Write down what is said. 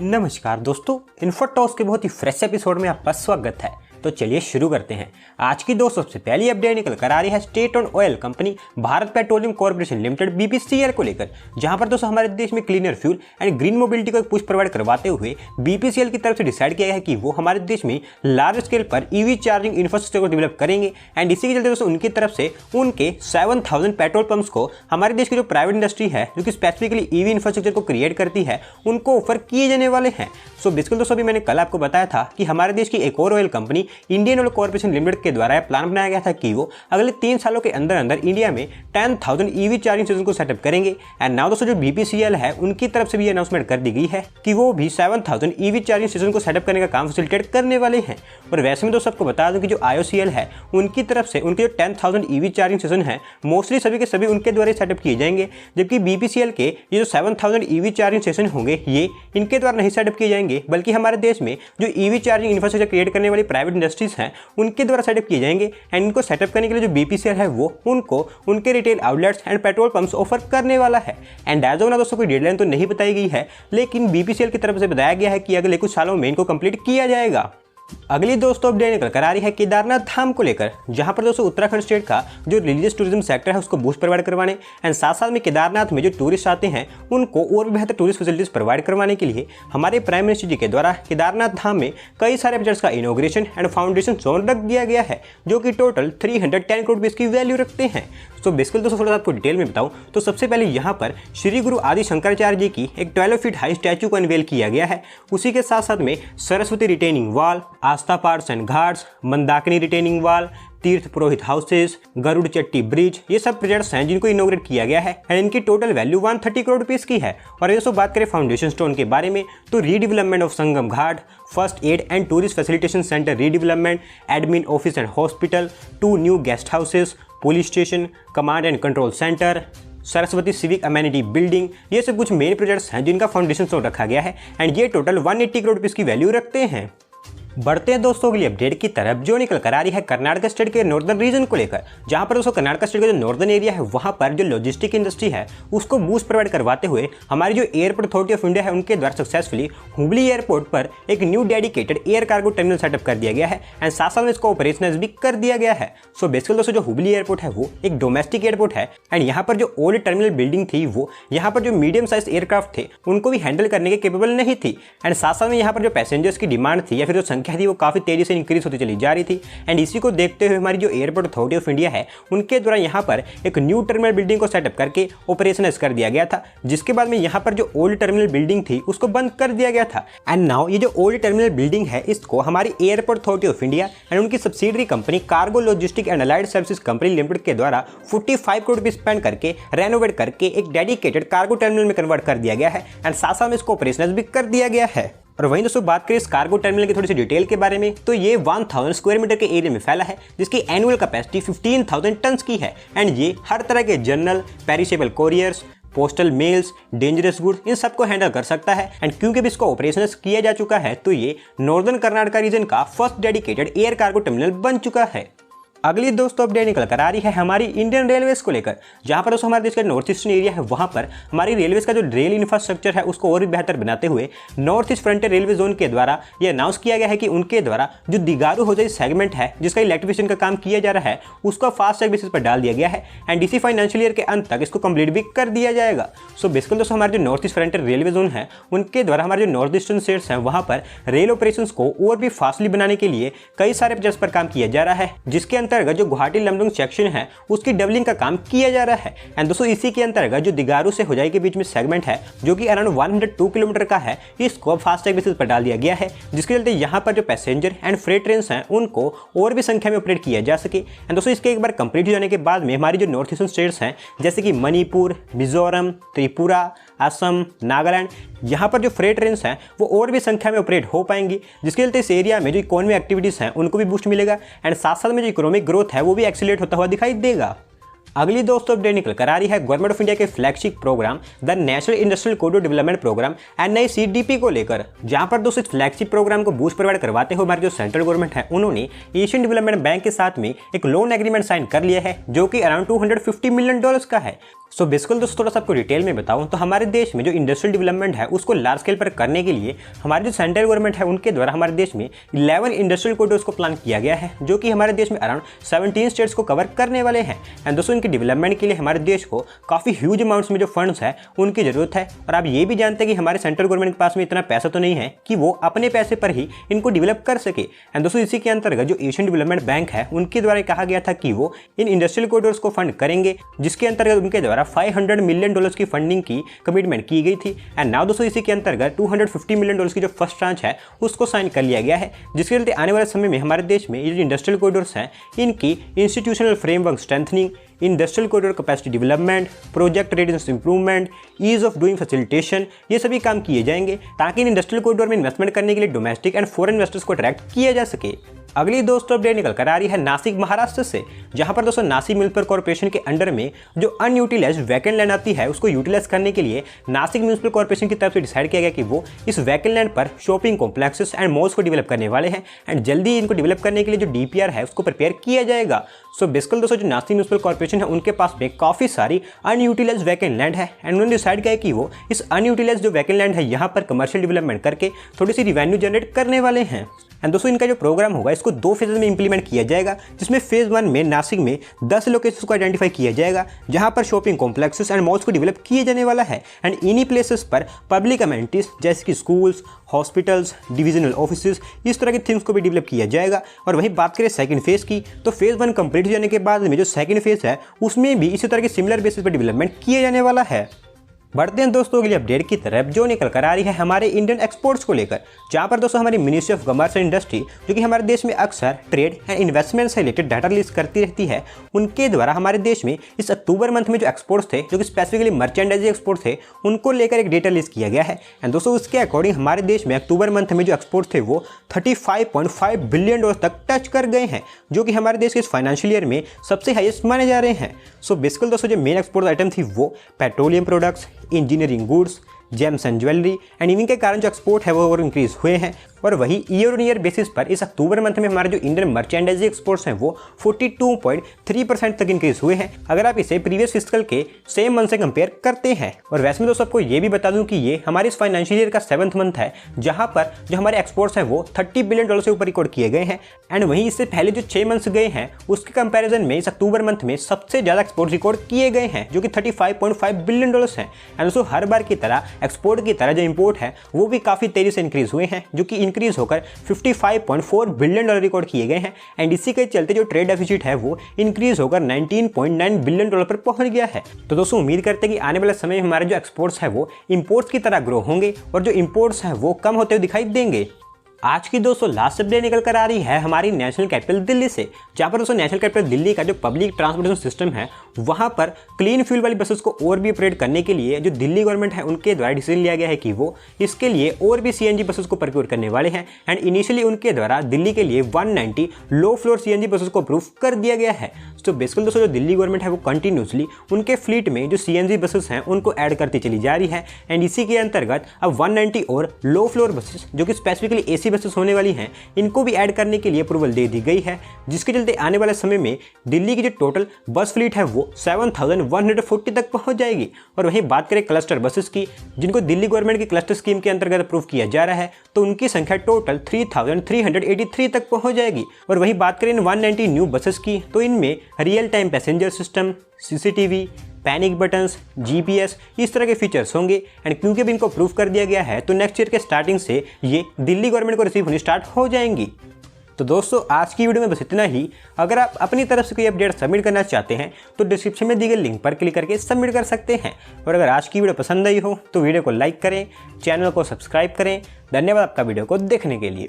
नमस्कार दोस्तों, इन्फोटॉक्स के बहुत ही फ्रेश एपिसोड में आपका स्वागत है। तो चलिए शुरू करते हैं। आज की सबसे पहली अपडेट निकल कर आ रही है state owned oil company Bharat petroleum corporation limited BPCL को लेकर, जहां पर दोस्तों हमारे देश में cleaner fuel and green mobility को एक पुश प्रोवाइड करवाते हुए बीपीसीएल की तरफ से डिसाइड किया है कि वो हमारे देश में लार्ज स्केल पर ईवी चार्जिंग इंफ्रास्ट्रक्चर को डेवलप करेंगे। एंड इसी के चलते दोस्तों उनकी तरफ से उनके 7000 पेट्रोल पंप्स को हमारे देश की जो प्राइवेट इंडस्ट्री है जो कि स्पेसिफिकली ईवी इंफ्रास्ट्रक्चर को क्रिएट करती है उनको ऑफर किए जाने वाले हैं। सो बेसिकली दोस्तों अभी मैंने कल आपको बताया था कि हमारे देश की एक और oil company Indian oil corporation limited के द्वारा प्लान बनाया गया था कि वो अगले 3 सालों के अंदर अंदर इंडिया में 10,000 ईवी चार्जिंग स्टेशन को सेटअप करेंगे। एंड नाउ दोस्तों जो बीपीसीएल है उनकी तरफ से भी अनाउंसमेंट कर दी गई है कि वो भी 7000 ईवी चार्जिंग स्टेशन को सेटअप करने का काम फैसिलिटेट करने वाले हैं। और वैसे में दोस्तों आपको बता दूं कि जो आईओसीएल है उनकी तरफ से उनके जो 10,000 ईवी चार्जिंग स्टेशन है मोस्टली सभी के सभी उनके द्वारा सेटअप किए जाएंगे, जबकि बीपीसीएल के ये जो 7000 ईवी चार्जिंग स्टेशन होंगे ये इनके द्वारा नहीं सेटअप किए जाएंगे, बल्कि हमारे देश में जो ईवी चार्जिंग इंफ्रास्ट्रक्चर क्रिएट करने वाली प्राइवेट इंडस्ट्रीज हैं उनके द्वारा सेटअप किए जाएंगे। एंड इनको सेटअप करने के लिए जो बीपीसीएल है वो उनको उनके retail outlets and petrol pumps offer करने वाला है। एंड एज ऑफ नाउ दोस्तों कोई डेडलाइन तो नहीं बताई गई है, लेकिन बीपीसीएल की तरफ से बताया गया है कि अगले कुछ सालों में इनको कंप्लीट किया जाएगा। अगली दोस्तों अपडेट निकल कर आ रही है केदारनाथ धाम को लेकर, जहां पर दोस्तों उत्तराखंड स्टेट का जो रिलीजियस टूरिज्म सेक्टर है उसको बूस्ट प्रोवाइड करवाने एंड साथ साथ में केदारनाथ में जो टूरिस्ट आते हैं उनको और भी बेहतर टूरिस्ट फैसिलिटीज प्रोवाइड करवाने के लिए हमारे प्राइम मिनिस्टर जी के द्वारा केदारनाथ धाम में कई सारे प्रोजेक्ट्स का इनॉग्रेशन एंड फाउंडेशन जोन रख दिया गया है, जो कि टोटल 310 करोड़ रुपीज की वैल्यू रखते हैं। तो बेसिकली दोस्तों थोड़ा आपको डिटेल में बताऊं तो सबसे पहले यहाँ पर श्री गुरु आदि शंकराचार्य जी की एक 12 फीट हाई स्टैचू को अनवेल किया गया है। उसी के साथ साथ में Saraswati retaining wall, Aastha parts and Ghats, Mandakini retaining wall, तीर्थ पुरोहित हाउसेस, गरुड़ चट्टी ब्रिज, ये सब प्रोजेक्ट्स हैं जिनको इनॉग्रेट किया गया है एंड इनकी टोटल वैल्यू 130 करोड़ रुपीस की है। और दोस्तों बात करें फाउंडेशन स्टोन के बारे में तो redevelopment of Sangam Ghat, first aid and tourist facilitation centre redevelopment, admin office and hospital, 2 new guest houses, police station, command and control centre, Saraswati civic amenity building, ये सब कुछ मेन प्रोजेक्ट्स हैं जिनका फाउंडेशन स्टोन रखा गया है एंड ये टोटल 180 करोड़ रुपीस की वैल्यू रखते हैं। बढ़ते हैं दोस्तों अगली अपडेट की तरफ, जो निकल कर आ रही है कर्नाटक स्टेट के नॉर्दर्न रीजन को लेकर, जहां पर दोस्तों कर्नाटक स्टेट का जो नॉर्दर्न एरिया है वहां पर जो लॉजिस्टिक इंडस्ट्री है उसको बूस्ट प्रोवाइड करवाते हुए हमारी जो एयरपोर्ट अथॉरिटी ऑफ इंडिया है उनके द्वारा सक्सेसफुली हुबली एयरपोर्ट पर एक new dedicated air cargo terminal setup कर दिया गया है एंड साथ साथ में इसको ऑपरेशनलाइज भी कर दिया गया है। सो बेसिकली दोस्तों जो हुबली एयरपोर्ट है वो एक डोमेस्टिक एयरपोर्ट है एंड यहाँ पर जो ओल्ड टर्मिनल बिल्डिंग थी वो यहाँ पर जो मीडियम साइज एयरक्राफ्ट थे उनको भी हैंडल करने के केपेबल नहीं थी। एंड साथ साथ में यहाँ पर जो पैसेंजर्स की डिमांड थी या फिर जो संख्या थी वो काफी तेजी से इंक्रीज होती चली जा रही थी। एंड इसी को देखते हुए हमारी जो एयरपोर्ट अथॉरिटी ऑफ इंडिया है उनके द्वारा यहाँ पर एक न्यू टर्मिनल बिल्डिंग को सेटअप करके ऑपरेशनलाइज कर दिया गया था, जिसके बाद में यहाँ पर जो ओल्ड टर्मिनल बिल्डिंग थी उसको बंद कर दिया गया था। एंड नाउ ये जो ओल्ड टर्मिनल बिल्डिंग है इसको हमारी airport authority of India and उनकी subsidiary company cargo logistic and allied services company limited के द्वारा 45 करोड़ रुपए स्पेंड करके रेनोवेट करके एक डेडिकेटेड कार्गो टर्मिनल में कन्वर्ट कर दिया गया है एंड साथ साथ में इसको ऑपरेशनलाइज भी कर दिया गया है। और वहीं दोस्तों बात करें इस कार्गो टर्मिनल की थोड़ी सी डिटेल के बारे में तो ये 1000 स्क्वायर मीटर के एरिया में फैला है, जिसकी एनुअल कैपेसिटी 15,000 टन्स की है एंड ये हर तरह के general, perishable couriers, postal mails, dangerous goods इन सबको हैंडल कर सकता है। एंड क्योंकि भी इसको ऑपरेशनलाइज किया जा चुका है तो ये नॉर्दर्न कर्नाटक रीजन का first dedicated air cargo terminal बन चुका है। अगली दोस्तों अपडेट निकल कर आ रही है हमारी इंडियन रेलवेज को लेकर, जहां पर दोस्तों हमारे देश का नॉर्थ ईस्टर्न एरिया है वहां पर हमारी रेलवेज का जो रेल इंफ्रास्ट्रक्चर है उसको और भी बेहतर बनाते हुए north east frontier railway zone के द्वारा ये अनाउंस किया गया है कि उनके द्वारा जो दिगारू होजाई सेगमेंट है जिसका इलेक्ट्रिफिकेशन का काम किया जा रहा है उसको फास्ट ट्रैक बेसिस पर डाल दिया गया है एंड इसी फाइनेंशियल ईयर के अंत तक इसको कंप्लीट भी कर दिया जाएगा। सो बेसिकली दोस्तों हमारे जो north east frontier railway zone है उनके द्वारा हमारे जो नॉर्थ ईस्टर्न स्टेट्स हैं वहां पर रेल ऑपरेशन को और भी फास्टली बनाने के लिए कई सारे प्रोजेक्ट्स पर काम किया जा रहा है, जिसके अंतर्गत जो गुवाहाटी लमडुंग सेक्शन है उसकी डबलिंग का काम किया जा रहा है। एंड दोस्तों इसी के अंतर्गत जो दिगारू से होजाई के बीच में सेगमेंट है जो कि अराउंड 102 किलोमीटर का है इसको फास्ट ट्रैक बेसिस पर डाल दिया गया है, जिसके चलते यहाँ पर जो पैसेंजर एंड फ्रेट ट्रेन हैं उनको और भी संख्या में ऑपरेट किया जा सके। एंड दोस्तों इसके एक बार कंप्लीट हो जाने के बाद में हमारी जो नॉर्थ ईस्टर्न स्टेट्स हैं जैसे कि मणिपुर, मिजोरम, त्रिपुरा, असम, नागालैंड, यहाँ पर जो फ्रेट ट्रेन्स हैं वो और भी संख्या में ऑपरेट हो पाएंगी, जिसके चलते इस एरिया में जो इकोनॉमी एक्टिविटीज़ हैं उनको भी बूस्ट मिलेगा एंड साथ साथ में जो इकोनॉमिक ग्रोथ है वो भी एक्सीलरेट होता हुआ दिखाई देगा। अगली दोस्तों अपडेट निकल कर आ रही है गवर्नमेंट ऑफ इंडिया के flagship programme the national industrial corridor development programme NICDP को लेकर, जहां पर दोस्तों इस फ्लैगशिप प्रोग्राम को बूस्ट प्रोवाइड करवाते हुए हमारे जो सेंट्रल गवर्नमेंट है उन्होंने एशियन डेवलपमेंट बैंक के साथ में एक लोन एग्रीमेंट साइन कर लिया है जो कि अराउंड $250 मिलियन का है। सो बेसिकली दोस्तों थोड़ा सा आपको डिटेल में बताऊं तो हमारे देश में जो इंडस्ट्रियल डेवलपमेंट है उसको लार्ज स्केल पर करने के लिए हमारे जो सेंट्रल गवर्नमेंट है उनके द्वारा हमारे देश में 11 इंडस्ट्रियल कॉरिडोर्स को प्लान किया गया है जो कि हमारे देश में अराउंड 17 स्टेट्स को कवर करने वाले हैं। एंड दोस्तों इनके डेवलपमेंट के लिए हमारे देश को काफ़ी ह्यूज अमाउंट्स में जो फंड्स है उनकी जरूरत है। और आप ये भी जानते हैं कि हमारे सेंट्रल गवर्नमेंट के पास में इतना पैसा तो नहीं है कि वो अपने पैसे पर ही इनको डेवलप कर सके। एंड दोस्तों इसी के अंतर्गत जो एशियन डेवलपमेंट बैंक है उनके द्वारा कहा गया था कि वो इन इंडस्ट्रियल कॉरिडोर्स को फंड करेंगे, जिसके अंतर्गत उनके द्वारा $500 मिलियन की फंडिंग की कमिटमेंट की गई थी। एंड नाउ दोस्तों इसी के अंतर्गत $250 मिलियन की जो फर्स्ट ट्रांच है उसको साइन कर लिया गया है, जिसके चलते आने वाले समय में हमारे देश में ये जो इंडस्ट्रियल कॉरिडोर्स हैं इनकी institutional framework strengthening, industrial corridor capacity development, project readiness improvement, ease of doing facilitation, ये सभी काम किए जाएंगे ताकि इन इंडस्ट्रियल कॉरिडोर में इन्वेस्टमेंट करने के लिए डोमेस्टिक एंड फॉरेन इन्वेस्टर्स को अट्रैक्ट किया जा सके। अगली दोस्तों अपडेट निकल कर आ रही है नासिक महाराष्ट्र से, जहां पर दोस्तों नासिक म्युनिसिपल कॉर्पोरेशन के अंडर में जो अनयूटिलाइज्ड वैकेंट लैंड आती है उसको यूटिलाइज करने के लिए नासिक म्युनिसिपल कॉर्पोरेशन की तरफ से डिसाइड किया गया कि वो इस वैकेंट लैंड पर शॉपिंग कॉम्प्लेक्सेस एंड मॉल्स को डेवलप करने वाले हैं। एंड जल्दी इनको डेवलप करने के लिए जो DPR है उसको प्रिपेयर किया जाएगा। सो बेसिकली दोस्तों जो नासिक म्युनिसिपल कॉर्पोरेशन है उनके पास में काफ़ी सारी अनयूटिलाइज्ड वैकेंट लैंड है एंड उन्होंने डिसाइड किया कि वो इस अनयूटिलाइज्ड जो वैकेंट लैंड है यहाँ पर कमर्शियल डेवलपमेंट करके थोड़ी सी रिवेन्यू जनरेट करने वाले हैं। एंड दोस्तों इनका जो प्रोग्राम होगा इसको 2 फेज में इंप्लीमेंट किया जाएगा, जिसमें फेज 1 में नासिक में 10 लोकेशंस को आइडेंटिफाई किया जाएगा जहां पर शॉपिंग कॉम्प्लेक्सेस एंड मॉल्स को डेवलप किए जाने वाला है। एंड इन्हीं प्लेसेस पर पब्लिक अमेनिटीज जैसे कि स्कूल्स, हॉस्पिटल्स, डिविजनल ऑफिसेज, इस तरह के थिंग्स को भी डेवलप किया जाएगा। और वहीं बात करें सेकंड फेज की तो फेज 1 कंप्लीट हो जाने के बाद में जो सेकंड फेज है उसमें भी इसी तरह के सिमिलर बेसिस पर डेवलपमेंट किया जाने वाला है। बढ़ते हैं दोस्तों अगली अपडेट की तरफ जो निकल कर आ रही है हमारे इंडियन एक्सपोर्ट्स को लेकर, जहां पर दोस्तों हमारी ministry of commerce and industry जो कि हमारे देश में अक्सर ट्रेड एंड इन्वेस्टमेंट से रिलेटेड डाटा रिलीज करती रहती है, उनके द्वारा हमारे देश में इस अक्टूबर मंथ में जो एक्सपोर्ट्स थे जो कि स्पेसिफिकली मर्चेंडाइज एक्सपोर्ट थे उनको लेकर एक डेटा रिलीज किया गया है। एंड दोस्तों उसके अकॉर्डिंग हमारे देश में अक्टूबर मंथ में जो एक्सपोर्ट थे वो $35.5 बिलियन तक टच कर गए हैं, जो कि हमारे देश के इस फाइनेंशियल ईयर में सबसे हाईएस्ट माने जा रहे हैं। सो बेसिकली दोस्तों जो मेन एक्सपोर्ट आइटम थी वो petroleum products, engineering goods, James and jewellery and इन्हीं के कारण जो एक्सपोर्ट है वो और इंक्रीज हुए हैं। और वही ईयर ऑन ईयर बेसिस पर इस अक्टूबर मंथ में हमारे जो इंडियन मर्चेंडाइज एक्सपोर्ट्स हैं वो 42.3% तक इंक्रीज हुए हैं अगर आप इसे प्रीवियस फिस्कल के सेम मंथ से कंपेयर करते हैं। और वैसे में दोस्तों आपको ये भी बता दूं कि ये हमारे इस फाइनेंशियल ईयर का 7th मंथ है जहां पर जो हमारे एक्सपोर्ट्स हैं वो $30 बिलियन से ऊपर रिकॉर्ड किए गए हैं। एंड वहीं इससे पहले जो 6 मंथ्स गए हैं उसके कंपेरिजन में इस अक्टूबर मंथ में सबसे ज़्यादा एक्सपोर्ट रिकॉर्ड किए गए हैं जो कि $35.5 बिलियन हैं। एंड दोस्तों हर बार की तरह एक्सपोर्ट की तरह जो इंपोर्ट है वो भी काफ़ी तेजी से इंक्रीज हुए हैं, जो कि इंक्रीज होकर $55.4 बिलियन रिकॉर्ड किए गए हैं। एंड इसी के चलते जो ट्रेड डेफिसिट है वो इंक्रीज होकर $19.9 बिलियन पर पहुंच गया है। तो दोस्तों उम्मीद करते हैं कि आने वाले समय में हमारे जो एक्सपोर्ट्स है वो इंपोर्ट्स की तरह ग्रो होंगे और जो इंपोर्ट्स हैं वो कम होते हुए दिखाई देंगे। आज की दोस्तों लास्ट अपडेट निकल कर आ रही है हमारी नेशनल कैपिटल दिल्ली से, जहाँ पर दोस्तों नेशनल कैपिटल दिल्ली का जो पब्लिक ट्रांसपोर्टेशन सिस्टम है वहाँ पर क्लीन फ्यूल वाली बसेस को और भी अपग्रेड करने के लिए जो दिल्ली गवर्नमेंट है उनके द्वारा डिसीजन लिया गया है कि वो इसके लिए और भी CNG बसेस को प्रोक्योर करने वाले हैं। एंड इनिशियली उनके द्वारा दिल्ली के लिए 190 लो फ्लोर CNG बसेस को अप्रूव कर दिया गया है। तो बेसिकली दोस्तों जो दिल्ली गवर्नमेंट है वो कंटिन्यूसली उनके फ्लीट में जो CNG बसेस हैं उनको ऐड करती चली जा रही है। एंड इसी के अंतर्गत अब 190 और लो फ्लोर बसेस जो कि स्पेसिफिकली AC बसेस होने वाली हैं इनको भी ऐड करने के लिए अप्रूवल दे दी गई है, जिसके चलते आने वाले समय में दिल्ली की जो टोटल बस फ्लीट है वो 7140 तक पहुंच जाएगी। और वहीं बात करें क्लस्टर बसेस की जिनको दिल्ली गवर्नमेंट की क्लस्टर स्कीम के अंतर्गत अप्रूव किया जा रहा है, तो उनकी संख्या टोटल 3383 तक पहुंच जाएगी। और वहीं बात करें इन 190 न्यू बसेस की तो इनमें real time passenger system, CCTV, panic buttons, GPS इस तरह के फीचर्स होंगे। एंड क्योंकि भी इनको अप्रूव कर दिया गया है तो नेक्स्ट ईयर के स्टार्टिंग से ये दिल्ली गवर्नमेंट को रिसीव होनी स्टार्ट हो जाएंगी। तो दोस्तों आज की वीडियो में बस इतना ही। अगर आप अपनी तरफ से कोई अपडेट सबमिट करना चाहते हैं तो डिस्क्रिप्शन में दी गई लिंक पर क्लिक करके सबमिट कर सकते हैं। और अगर आज की वीडियो पसंद आई हो तो वीडियो को लाइक करें, चैनल को सब्सक्राइब करें। धन्यवाद आपका वीडियो को देखने के लिए।